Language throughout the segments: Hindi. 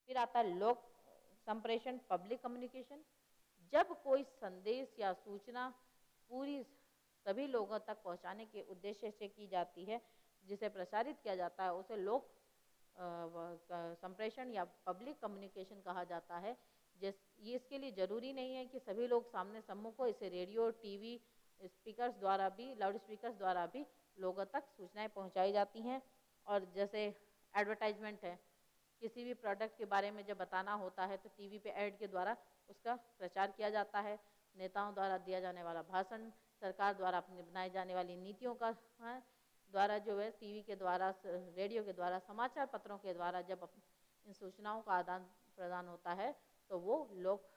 फिर आता है लोक संप्रेषण, पब्लिक कम्युनिकेशन। जब कोई संदेश या सूचना पूरी सभी लोगों तक पहुंचाने के उद्देश्य से की जाती है, जिसे प्रसारित किया जाता है, उसे लोक संप्रेषण या पब्लिक कम्युनिकेशन कहा जाता है। ये इसके लिए जरूरी नहीं है कि सभी लोग सामने सम्मुख हो, इसे रेडियो, टीवी, स्पीकर्स द्वारा भी, लाउड स्पीकर्स द्वारा भी लोगों तक सूचनाएं पहुंचाई जाती हैं। और जैसे एडवर्टाइजमेंट है, किसी भी प्रोडक्ट के बारे में जब बताना होता है तो टीवी पे ऐड के द्वारा उसका प्रचार किया जाता है। नेताओं द्वारा दिया जाने वाला भाषण, सरकार द्वारा अपनी बनाई जाने वाली नीतियों का द्वारा जो है टीवी के द्वारा, रेडियो के द्वारा, समाचार पत्रों के द्वारा जब इन सूचनाओं का आदान प्रदान होता है तो वो लोक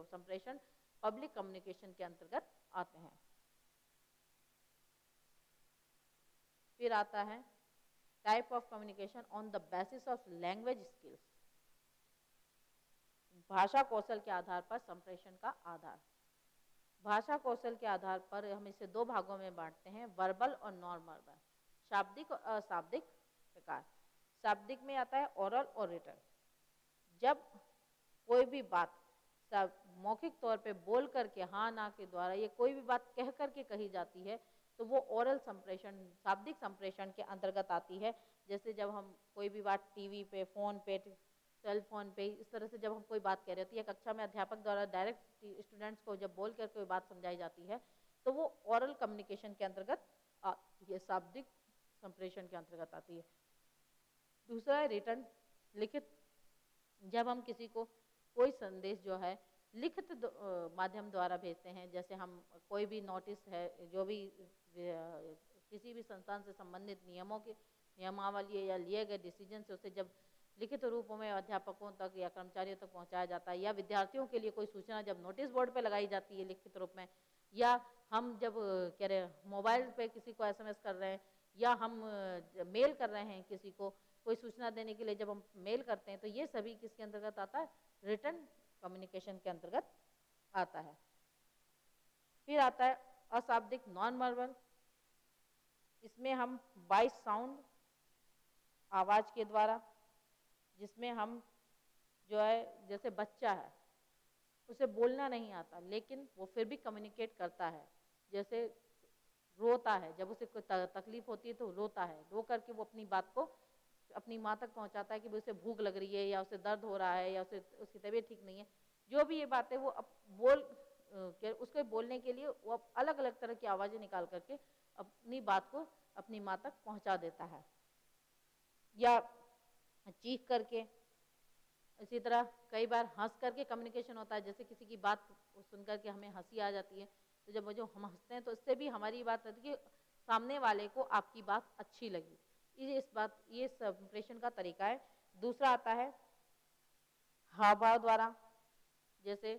संप्रेषण, पब्लिक कम्युनिकेशन के अंतर्गत आते हैं। फिर आता है type of communication on the basis of language skills. भाषा कौशल के आधार पर संप्रेषण का आधार। भाषा कौशल के आधार पर हम इसे दो भागों में बांटते हैं, वर्बल और नॉन वर्बल, शाब्दिक और अशाब्दिक प्रकार। शाब्दिक में आता है ओरल और रिटन। जब कोई भी बात मौखिक तौर पे बोल करके, हाँ ना के द्वारा, ये कोई भी बात कह करके कही जाती है तो वो ओरल संप्रेषण, शाब्दिक संप्रेषण के अंतर्गत आती है। जैसे जब हम कोई भी बात टीवी पे, फोन पे, सेल फोन पे, इस तरह से जब हम कोई बात कह रहे होती है, कक्षा में अध्यापक द्वारा डायरेक्ट स्टूडेंट्स को जब बोल कर कोई बात समझाई जाती है तो वो ओरल कम्युनिकेशन के अंतर्गत ये शाब्दिक संप्रेषण के अंतर्गत आती है। दूसरा है रिटन, लिखित। जब हम किसी को कोई संदेश जो है लिखित माध्यम द्वारा भेजते हैं, जैसे हम कोई भी नोटिस है, जो भी किसी भी संस्थान से संबंधित नियमों के नियमावली या लिए गए डिसीजन से उसे जब लिखित रूपों में अध्यापकों तक या कर्मचारियों तक पहुंचाया जाता है, या विद्यार्थियों के लिए कोई सूचना जब नोटिस बोर्ड पे लगाई जाती है लिखित रूप में, या हम जब कह रहे मोबाइल पे किसी को एसएमएस कर रहे हैं, या हम मेल कर रहे हैं किसी को कोई सूचना देने के लिए जब हम मेल करते हैं, तो ये सभी किसके अंतर्गत आता है? रिटन कम्युनिकेशन के अंतर्गत आता है। फिर आता है अशाब्दिक, नॉन वर्बल। इसमें हम बाय साउंड, आवाज के द्वारा, जिसमें हम जो है, जैसे बच्चा है उसे बोलना नहीं आता लेकिन वो फिर भी कम्युनिकेट करता है। जैसे रोता है, जब उसे कोई तकलीफ होती है तो रोता है, रो करके वो अपनी बात को अपनी माँ तक पहुंचाता है कि उसे भूख लग रही है, या उसे दर्द हो रहा है, या उसे उसकी तबीयत ठीक नहीं है। जो भी ये बात है वो उसको बोलने के लिए वो अलग अलग तरह की आवाजें निकाल करके अपनी बात को अपनी माँ तक पहुंचा देता है, या चीख करके। इसी तरह कई बार हंस करके कम्युनिकेशन होता है, जैसे किसी की बात सुन करके हमें हंसी आ जाती है, तो जब जो हम हंसते हैं तो इससे भी हमारी बात होती है कि सामने वाले को आपकी बात अच्छी लगी। ये संप्रेषण का तरीका है। दूसरा आता है हाव भाव द्वारा। जैसे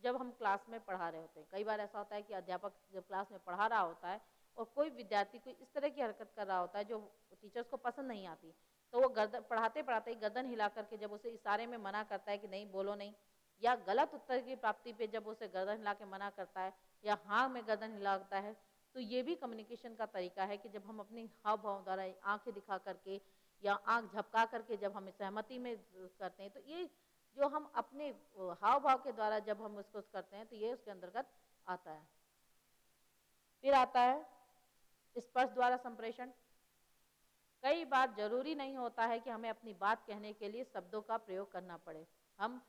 जब हम क्लास में पढ़ा रहे होते हैं, कई बार ऐसा होता है कि अध्यापक जब क्लास में पढ़ा रहा होता है और कोई विद्यार्थी कोई इस तरह की हरकत कर रहा होता है जो टीचर्स को पसंद नहीं आती, तो वो गर्दन पढ़ाते पढ़ाते ही गर्दन हिला करके जब उसे इशारे में मना करता है कि नहीं बोलो नहीं, या गलत उत्तर की प्राप्ति पे जब उसे गर्दन हिला के मना करता है या हाँ में गर्दन हिलाता है, तो ये भी कम्युनिकेशन का तरीका है कि जब हम अपनी हाव भाव द्वारा आंखें दिखा करके या आंख झपका करके जब हम सहमति में करते हैं, तो ये जो हम अपने हाव भाव के द्वारा जब हम उसको करते हैं तो ये उसके अंतर्गत आता है। फिर आता है स्पर्श द्वारा संप्रेषण। कई बार जरूरी नहीं होता है कि हमें अपनी बात कहने के लिए शब्दों का प्रयोग करना पड़े, हम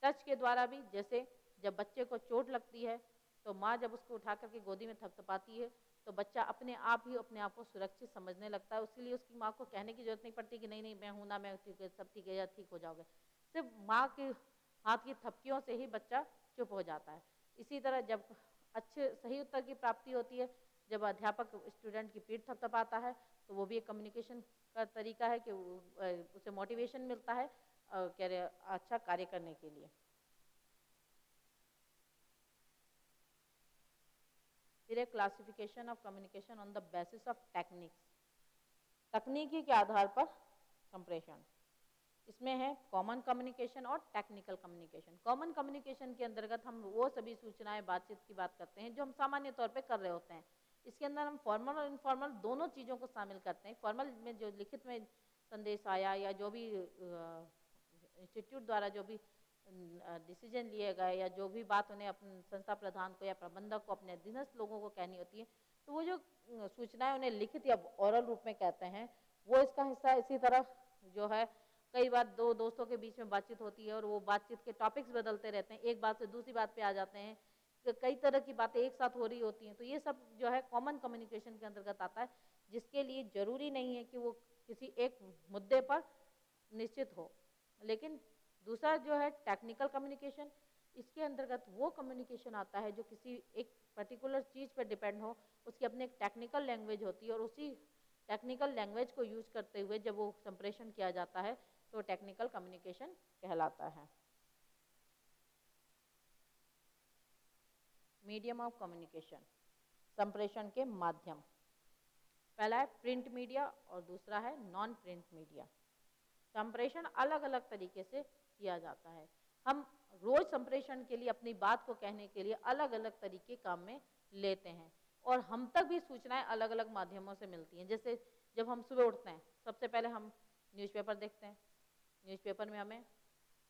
टच के द्वारा भी, जैसे जब बच्चे को चोट लगती है तो माँ जब उसको उठा करके गोदी में थपथपाती है तो बच्चा अपने आप ही अपने आप को सुरक्षित समझने लगता है, उसके लिए उसकी माँ को कहने की जरूरत नहीं पड़ती कि नहीं नहीं मैं हूं ना, मैं ठीक है, सब ठीक है या ठीक हो जाओगे। सिर्फ माँ के हाथ की थपकियों से ही बच्चा चुप हो जाता है। इसी तरह जब अच्छे सही उत्तर की प्राप्ति होती है, जब अध्यापक स्टूडेंट की पीठ थपथपाता है तो वो भी एक कम्युनिकेशन का तरीका है कि उसे मोटिवेशन मिलता है कह रहे अच्छा कार्य करने के लिए। फिर एक classification of communication on the basis of techniques, तकनीकी के आधार पर संप्रेषण। इसमें है कॉमन कम्युनिकेशन और टेक्निकल कम्युनिकेशन। कॉमन कम्युनिकेशन के अंतर्गत हम वो सभी सूचनाएं, बातचीत की बात करते हैं जो हम सामान्य तौर पे कर रहे होते हैं। इसके अंदर हम फॉर्मल और इनफॉर्मल दोनों चीज़ों को शामिल करते हैं। फॉर्मल में जो लिखित में संदेश आया या जो भी इंस्टीट्यूट द्वारा जो भी डिसीजन लिए गए या जो भी बात उन्हें अपने संस्था प्रधान को या प्रबंधक को अपने अधीनस्थ लोगों को कहनी होती है, तो वो जो सूचनाएं उन्हें लिखित या ओरल रूप में कहते हैं, वो इसका हिस्सा। इसी तरह जो है कई बार दो दोस्तों के बीच में बातचीत होती है और वो बातचीत के टॉपिक्स बदलते रहते हैं, एक बात से दूसरी बात पे आ जाते हैं, कई तरह की बातें एक साथ हो रही होती हैं, तो ये सब जो है कॉमन कम्युनिकेशन के अंतर्गत आता है, जिसके लिए जरूरी नहीं है कि वो किसी एक मुद्दे पर निश्चित हो। लेकिन दूसरा जो है टेक्निकल कम्युनिकेशन, इसके अंतर्गत वो कम्युनिकेशन आता है जो किसी एक पर्टिकुलर चीज़ पर डिपेंड हो, उसकी अपनी एक टेक्निकल लैंग्वेज होती है और उसी टेक्निकल लैंग्वेज को यूज करते हुए जब वो संप्रेषण किया जाता है तो टेक्निकल कम्युनिकेशन कहलाता है। मीडियम ऑफ कम्युनिकेशन, संप्रेषण के माध्यम, पहला है प्रिंट मीडिया और दूसरा है नॉन प्रिंट मीडिया। संप्रेषण अलग अलग तरीके से किया जाता है। हम रोज संप्रेषण के लिए अपनी बात को कहने के लिए अलग अलग तरीके काम में लेते हैं और हम तक भी सूचनाएं अलग अलग माध्यमों से मिलती हैं। जैसे जब हम सुबह उठते हैं, सबसे पहले हम न्यूज़पेपर देखते हैं, न्यूज़पेपर में हमें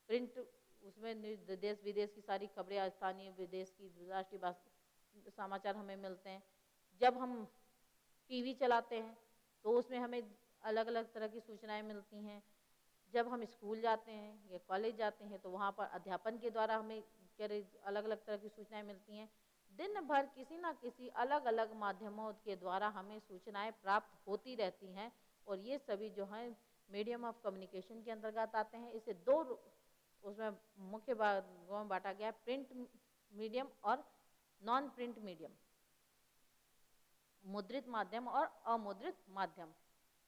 प्रिंट, उसमें देश विदेश की सारी खबरें, स्थानीय विदेश की राष्ट्रीय समाचार हमें मिलते हैं। जब हम टीवी चलाते हैं तो उसमें हमें अलग अलग तरह की सूचनाएं मिलती हैं। जब हम स्कूल जाते हैं या कॉलेज जाते हैं तो वहाँ पर अध्यापन के द्वारा हमें अलग अलग तरह की सूचनाएं मिलती हैं। दिन भर किसी ना किसी अलग अलग माध्यमों के द्वारा हमें सूचनाएं प्राप्त होती रहती हैं और ये सभी जो हैं मीडियम ऑफ कम्युनिकेशन के अंतर्गत आते हैं। इसे दो उसमें मुख्य भागों में बांटा गया, प्रिंट मीडियम और नॉन प्रिंट मीडियम, मुद्रित माध्यम और अमुद्रित माध्यम।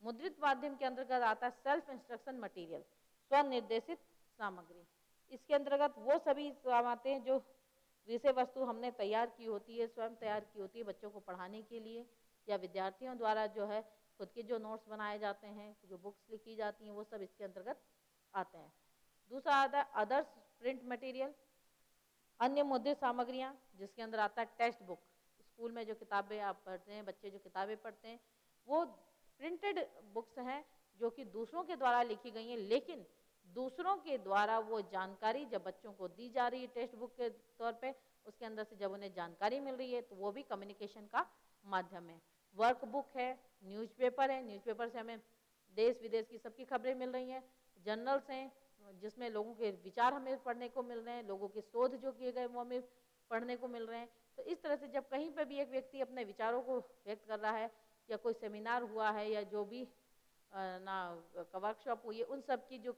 मुद्रित माध्यम के अंतर्गत आता है सेल्फ इंस्ट्रक्शन मटेरियल, स्वनिर्देशित सामग्री। इसके अंतर्गत वो सभी आते हैं जो विषय वस्तु हमने तैयार की होती है, स्वयं तैयार की होती है बच्चों को पढ़ाने के लिए, या विद्यार्थियों द्वारा जो है खुद के जो नोट्स बनाए जाते हैं, जो बुक्स लिखी जाती हैं, वो सब इसके अंतर्गत आते हैं। दूसरा आता है अदर्स प्रिंट मटेरियल, अन्य मुद्रित सामग्रियाँ, जिसके अंदर आता है टेक्स्ट बुक। स्कूल में जो किताबें आप पढ़ते हैं, बच्चे जो किताबें पढ़ते हैं, वो प्रिंटेड बुक्स हैं जो कि दूसरों के द्वारा लिखी गई हैं, लेकिन दूसरों के द्वारा वो जानकारी जब बच्चों को दी जा रही है टेक्स्ट बुक के तौर पे, उसके अंदर से जब उन्हें जानकारी मिल रही है तो वो भी कम्युनिकेशन का माध्यम है। वर्क बुक है, न्यूज़पेपर है, न्यूज़पेपर से हमें देश विदेश की सबकी खबरें मिल रही हैं। जर्नल्स हैं जिसमें लोगों के विचार हमें पढ़ने को मिल रहे हैं, लोगों के शोध जो किए गए वो हमें पढ़ने को मिल रहे हैं। तो इस तरह से जब कहीं पर भी एक व्यक्ति अपने विचारों को व्यक्त कर रहा है या कोई सेमिनार हुआ है या जो भी ना वर्कशॉप हुई है, उन सब की जो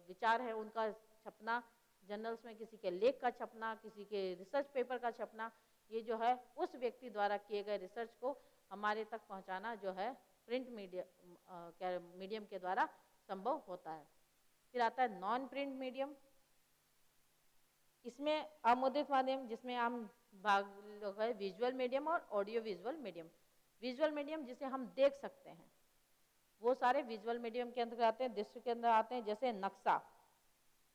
विचार है उनका छपना जर्नल्स में, किसी के लेख का छपना, किसी के रिसर्च पेपर का छपना, ये जो है उस व्यक्ति द्वारा किए गए रिसर्च को हमारे तक पहुंचाना जो है प्रिंट मीडियम के द्वारा संभव होता है। फिर आता है नॉन प्रिंट मीडियम, इसमें अमुद्रित माध्यम, जिसमें हम भाग है विजुअल मीडियम और audio visual medium. Visual medium जिसे हम देख सकते हैं, वो सारे विजुअल मीडियम के अंदर आते हैं, दृश्य के अंदर आते हैं। जैसे नक्शा,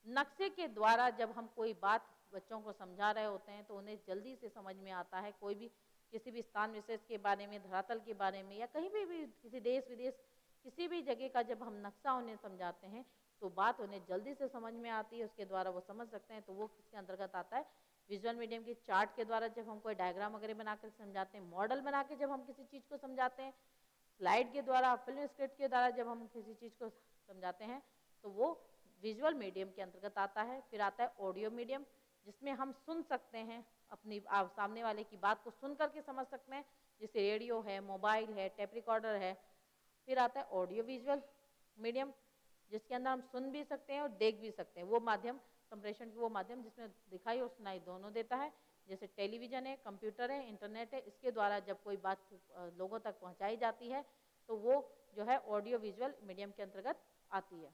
नक्शे के द्वारा जब हम कोई बात बच्चों को समझा रहे होते हैं तो उन्हें जल्दी से समझ में आता है। कोई भी किसी भी स्थान विशेष के बारे में, धरातल के बारे में, या कहीं भी किसी देश विदेश किसी भी जगह का जब हम नक्शा उन्हें समझाते हैं तो बात उन्हें जल्दी से समझ में आती है, उसके द्वारा वो समझ सकते हैं। तो वो किसके अंतर्गत आता है, विजुअल मीडियम की। चार्ट के द्वारा जब हम कोई डायग्राम वगैरह बना कर समझाते हैं, मॉडल बना के जब हम किसी चीज़ को समझाते हैं, स्लाइड के द्वारा, फिल्म स्क्रिप्ट के द्वारा जब हम किसी चीज़ को समझाते हैं तो वो विजुअल मीडियम के अंतर्गत आता है। फिर आता है ऑडियो मीडियम, जिसमें हम सुन सकते हैं, अपनी सामने वाले की बात को सुन करके समझ सकते हैं, जैसे रेडियो है, मोबाइल है, टेप रिकॉर्डर है। फिर आता है ऑडियो विजुअल मीडियम, जिसके अंदर हम सुन भी सकते हैं और देख भी सकते हैं। वो माध्यम, संप्रेषण की वो माध्यम जिसमें दिखाई और सुनाई दोनों देता है, जैसे टेलीविज़न है, कंप्यूटर है, इंटरनेट है। इसके द्वारा जब कोई बात लोगों तक पहुंचाई जाती है तो वो जो है ऑडियो विजुअल मीडियम के अंतर्गत आती है।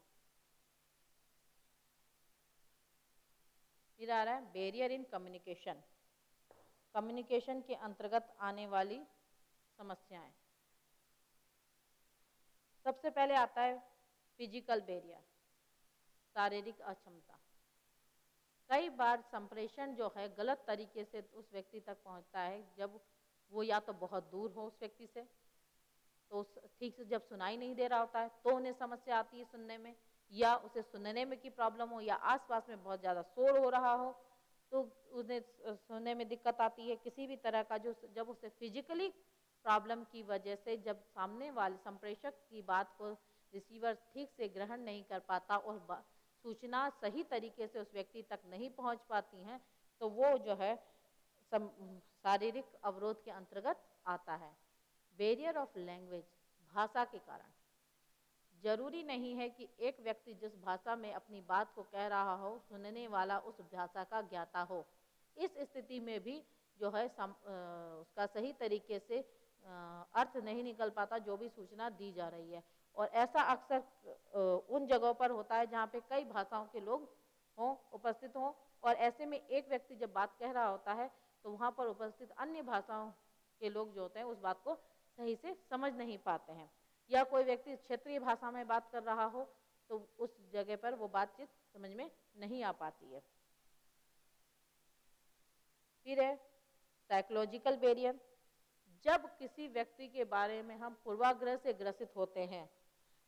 फिर आ रहा है बैरियर इन कम्युनिकेशन, कम्युनिकेशन के अंतर्गत आने वाली समस्याएं। सबसे पहले आता है फिजिकल बैरियर, शारीरिक अक्षमता। कई बार संप्रेषण जो है गलत तरीके से उस व्यक्ति तक पहुंचता है, जब वो या तो बहुत दूर हो उस व्यक्ति से, तो ठीक से जब सुनाई नहीं दे रहा होता है तो उन्हें समस्या आती है सुनने में, या उसे सुनने में की प्रॉब्लम हो, या आसपास में बहुत ज़्यादा शोर हो रहा हो तो उन्हें सुनने में दिक्कत आती है। किसी भी तरह का जो जब उसे फिजिकली प्रॉब्लम की वजह से जब सामने वाले संप्रेषक की बात को रिसीवर ठीक से ग्रहण नहीं कर पाता और सूचना सही तरीके से उस व्यक्ति तक नहीं पहुंच पाती हैं, तो वो जो है शारीरिक अवरोध के अंतर्गत आता है। बैरियर ऑफ लैंग्वेज, भाषा के कारण। जरूरी नहीं है कि एक व्यक्ति जिस भाषा में अपनी बात को कह रहा हो सुनने वाला उस भाषा का ज्ञाता हो। इस स्थिति में भी जो है उसका सही तरीके से अर्थ नहीं निकल पाता जो भी सूचना दी जा रही है। और ऐसा अक्सर उन जगहों पर होता है जहाँ पे कई भाषाओं के लोग हों, उपस्थित हों, और ऐसे में एक व्यक्ति जब बात कह रहा होता है तो वहाँ पर उपस्थित अन्य भाषाओं के लोग जो होते हैं उस बात को सही से समझ नहीं पाते हैं। या कोई व्यक्ति क्षेत्रीय भाषा में बात कर रहा हो तो उस जगह पर वो बातचीत समझ में नहीं आ पाती है। फिर है साइकोलॉजिकल बैरियर। जब किसी व्यक्ति के बारे में हम पूर्वाग्रह से ग्रसित होते हैं,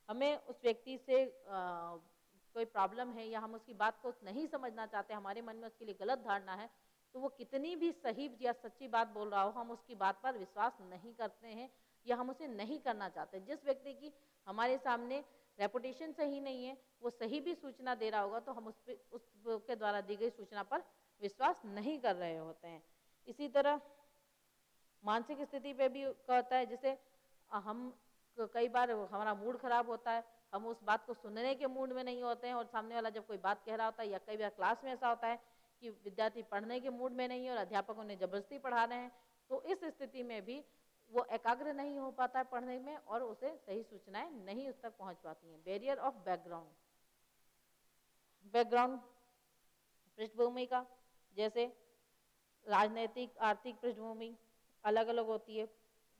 हमें उस व्यक्ति से कोई प्रॉब्लम है या हम उसकी बात को नहीं समझना चाहते, हमारे मन में उसके लिए गलत धारणा है, तो वो कितनी भी सही या सच्ची बात बोल रहा हो हम उसकी बात पर विश्वास नहीं करते हैं या हम उसे नहीं करना चाहते। जिस व्यक्ति की हमारे सामने रेपुटेशन सही नहीं है, वो सही भी सूचना दे रहा होगा तो हम उसके द्वारा दी गई सूचना पर विश्वास नहीं कर रहे होते हैं। इसी तरह मानसिक स्थिति पे भी होता है, जैसे हम कई बार हमारा मूड खराब होता है, हम उस बात को सुनने के मूड में नहीं होते हैं और सामने वाला जब कोई बात कह रहा होता है, या कई बार क्लास में ऐसा होता है कि विद्यार्थी पढ़ने के मूड में नहीं है और अध्यापक उन्हें जबरदस्ती पढ़ा रहे हैं, तो इस स्थिति में भी वो एकाग्र नहीं हो पाता है पढ़ने में और उसे सही सूचनाएं नहीं उस तक पहुंच पाती हैं। बैरियर ऑफ बैकग्राउंड, बैकग्राउंड पृष्ठभूमि का, जैसे राजनीतिक आर्थिक पृष्ठभूमि अलग अलग होती है।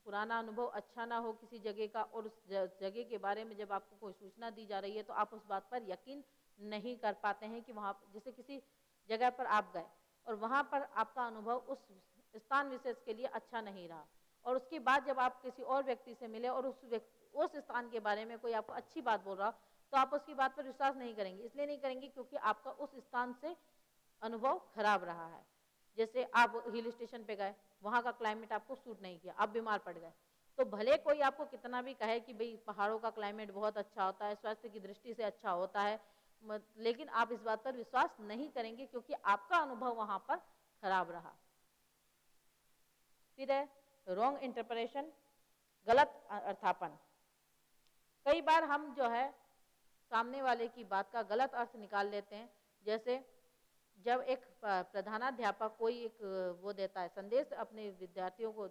पुराना अनुभव अच्छा ना हो किसी जगह का और उस जगह के बारे में जब आपको कोई सूचना दी जा रही है तो आप उस बात पर यकीन नहीं कर पाते हैं कि वहाँ, जैसे किसी जगह पर आप गए और वहाँ पर आपका अनुभव उस स्थान विशेष के लिए अच्छा नहीं रहा, और उसके बाद जब आप किसी और व्यक्ति से मिले और उस स्थान के बारे में कोई आपको अच्छी बात बोल रहा तो आप उसकी बात पर विश्वास नहीं करेंगे। इसलिए नहीं करेंगे क्योंकि आपका उस स्थान से अनुभव खराब रहा है। जैसे आप हिल स्टेशन पे गए, वहाँ का क्लाइमेट आपको सूट नहीं किया, आप बीमार पड़ गए, तो भले कोई आपको कितना भी कहे कि भाई पहाड़ों का क्लाइमेट बहुत अच्छा होता है, स्वास्थ्य की दृष्टि से अच्छा होता है, लेकिन आप इस बात पर विश्वास नहीं करेंगे क्योंकि आपका अनुभव वहाँ पर खराब रहा। फिर है रॉन्ग इंटरप्रिटेशन, गलत अर्थापन। कई बार हम जो है सामने वाले की बात का गलत अर्थ निकाल लेते हैं। जैसे जब एक प्रधानाध्यापक कोई एक वो देता है संदेश अपने विद्यार्थियों को,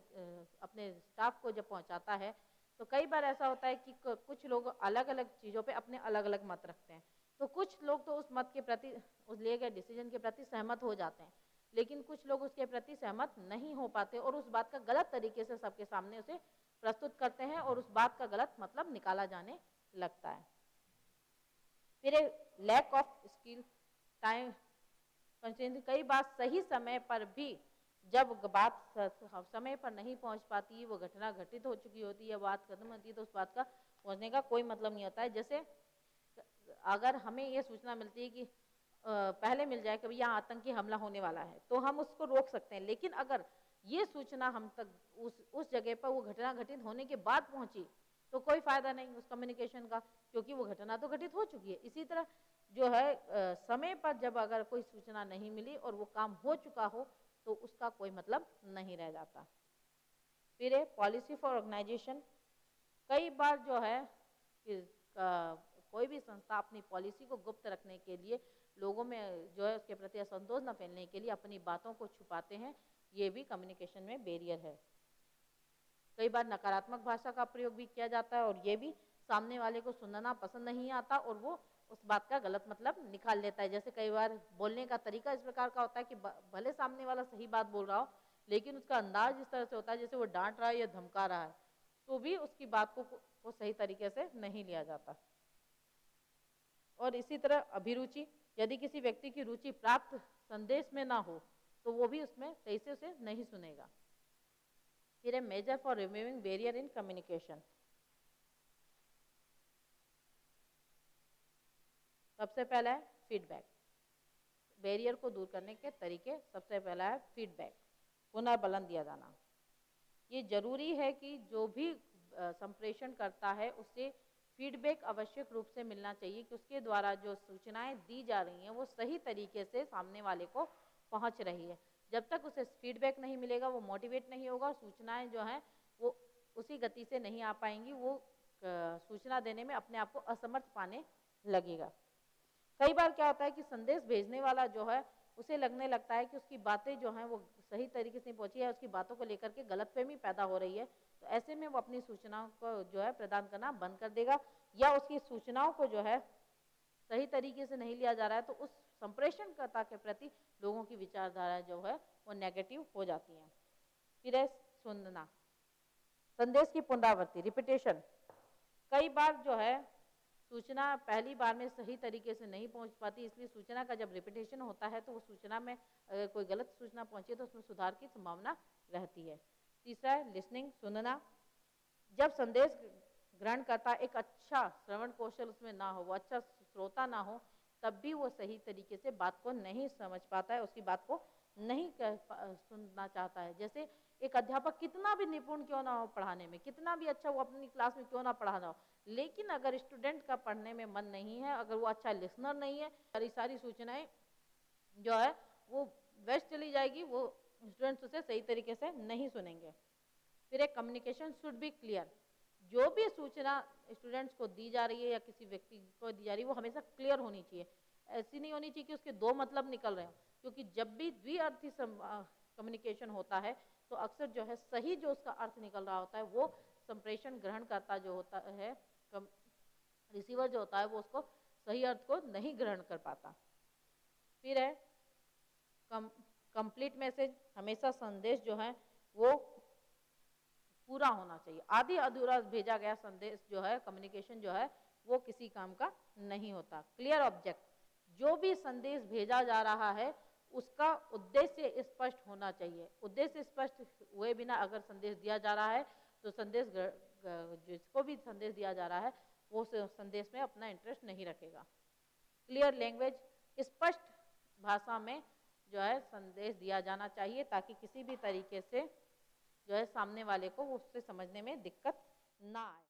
अपने स्टाफ को जब पहुंचाता है, तो कई बार ऐसा होता है कि कुछ लोग अलग अलग चीज़ों पे अपने अलग अलग मत रखते हैं। तो कुछ लोग तो उस मत के प्रति, उस लिए गए डिसीजन के प्रति सहमत हो जाते हैं, लेकिन कुछ लोग उसके प्रति सहमत नहीं हो पाते और उस बात का गलत तरीके से सबके सामने उसे प्रस्तुत करते हैं और उस बात का गलत मतलब निकाला जाने लगता है। फिर लैक ऑफ स्किल टाइम, कई बार सही समय पर भी जब बात समय पर नहीं पहुंच पाती, वो घटना घटित हो चुकी होती है, बात खत्म होती है, तो उस बात का पहुंचने का कोई मतलब नहीं होता है। जैसे अगर हमें ये सूचना मिलती है कि पहले मिल जाए कि यहाँ आतंकी हमला होने वाला है तो हम उसको रोक सकते हैं, लेकिन अगर ये सूचना हम तक उस जगह पर वो घटना घटित होने के बाद पहुंची तो कोई फायदा नहीं उस कम्युनिकेशन का, क्योंकि वो घटना तो घटित हो चुकी है। इसी तरह जो है समय पर जब अगर कोई सूचना नहीं मिली और वो काम हो चुका हो तो उसका कोई मतलब नहीं रह जाता। फिर है पॉलिसी फॉर ऑर्गेनाइजेशन। कई बार जो है कि कोई भी संस्था अपनी पॉलिसी को गुप्त रखने के लिए, लोगों में जो है उसके प्रति असंतोष न फैलने के लिए अपनी बातों को छुपाते हैं, ये भी कम्युनिकेशन में बैरियर है। कई बार नकारात्मक भाषा का प्रयोग भी किया जाता है और ये भी सामने वाले को सुनना पसंद नहीं आता और वो उस बात का गलत मतलब निकाल लेता है। जैसे कई बार बोलने का तरीका इस प्रकार का होता है कि भले सामने वाला सही बात बोल रहा हो, लेकिन उसका अंदाज इस तरह से होता है जैसे वो डांट रहा है या धमका रहा है, तो भी उसकी बात को सही तरीके से नहीं लिया जाता। और इसी तरह अभिरुचि, यदि किसी व्यक्ति की रुचि प्राप्त संदेश में ना हो तो वो भी उसमें सही से उसे नहीं सुनेगा। फिर है major for removing barrier in communication. सबसे पहला है फीडबैक। बैरियर को दूर करने के तरीके, सबसे पहला है फीडबैक, पुनर्बलन दिया जाना। ये जरूरी है कि जो भी संप्रेषण करता है उससे फीडबैक आवश्यक रूप से मिलना चाहिए कि उसके द्वारा जो सूचनाएं दी जा रही हैं वो सही तरीके से सामने वाले को पहुंच रही है। जब तक उसे फीडबैक नहीं मिलेगा वो मोटिवेट नहीं होगा, सूचनाएं जो हैं वो उसी गति से नहीं आ पाएंगी, वो सूचना देने में अपने आप को असमर्थ पाने लगेगा। कई बार क्या होता है कि संदेश भेजने वाला जो है उसे लगने लगता है कि उसकी बातें जो हैं वो सही तरीके से नहीं पहुंची है, उसकी बातों को लेकर के गलतफहमी पैदा हो रही है, तो ऐसे में वो अपनी सूचनाओं को जो है प्रदान करना बंद कर देगा, या उसकी सूचनाओं को जो है सही तरीके से नहीं लिया जा रहा है तो उस संप्रेषणकर्ता के प्रति लोगों की विचारधारा जो है वो नेगेटिव हो जाती है। फिर है सुनना, संदेश की पुनरावृत्ति, रिपीटेशन। कई बार जो है सूचना पहली बार में सही तरीके से नहीं पहुंच पाती, इसलिए सूचना का जब रिपीटेशन होता है तो वो सूचना में अगर कोई गलत सूचना पहुंची तो उसमें सुधार की संभावना रहती है। तीसरा है लिसनिंग, सुनना। जब संदेश ग्रहण करता एक अच्छा श्रवण कौशल उसमें ना हो, वो अच्छा श्रोता ना हो, तब भी वो सही तरीके से बात को नहीं समझ पाता है, उसकी बात को नहीं सुनना चाहता है। जैसे एक अध्यापक कितना भी निपुण क्यों ना हो पढ़ाने में, कितना भी अच्छा वो अपनी क्लास में क्यों ना पढ़ा ना हो, लेकिन अगर स्टूडेंट का पढ़ने में मन नहीं है, अगर वो अच्छा लिसनर नहीं है, सारी सूचनाएं जो है वो वेस्ट चली जाएगी, वो स्टूडेंट्स उसे सही तरीके से नहीं सुनेंगे। फिर एक कम्युनिकेशन शुड बी क्लियर। जो भी सूचना स्टूडेंट्स को दी जा रही है या किसी व्यक्ति को दी जा रही है वो हमेशा क्लियर होनी चाहिए। ऐसी नहीं होनी चाहिए कि उसके दो मतलब निकल रहे हो, क्योंकि जब भी द्विअर्थी कम्युनिकेशन होता है तो अक्सर जो है सही जो उसका अर्थ निकल रहा होता है वो संप्रेषण ग्रहण करता जो होता है, रिसीवर जो होता है वो उसको सही अर्थ को नहीं ग्रहण कर पाता। फिर है कंप्लीट मैसेज। हमेशा संदेश जो है वो पूरा होना चाहिए, आधी अधूरा भेजा गया संदेश जो है, कम्युनिकेशन जो है वो किसी काम का नहीं होता। क्लियर ऑब्जेक्ट, जो भी संदेश भेजा जा रहा है उसका उद्देश्य स्पष्ट होना चाहिए। उद्देश्य स्पष्ट हुए बिना अगर संदेश दिया जा रहा है तो संदेश जिसको भी संदेश दिया जा रहा है वो संदेश में अपना इंटरेस्ट नहीं रखेगा। क्लियर लैंग्वेज, स्पष्ट भाषा में जो है संदेश दिया जाना चाहिए ताकि किसी भी तरीके से जो है सामने वाले को उससे समझने में दिक्कत ना आए।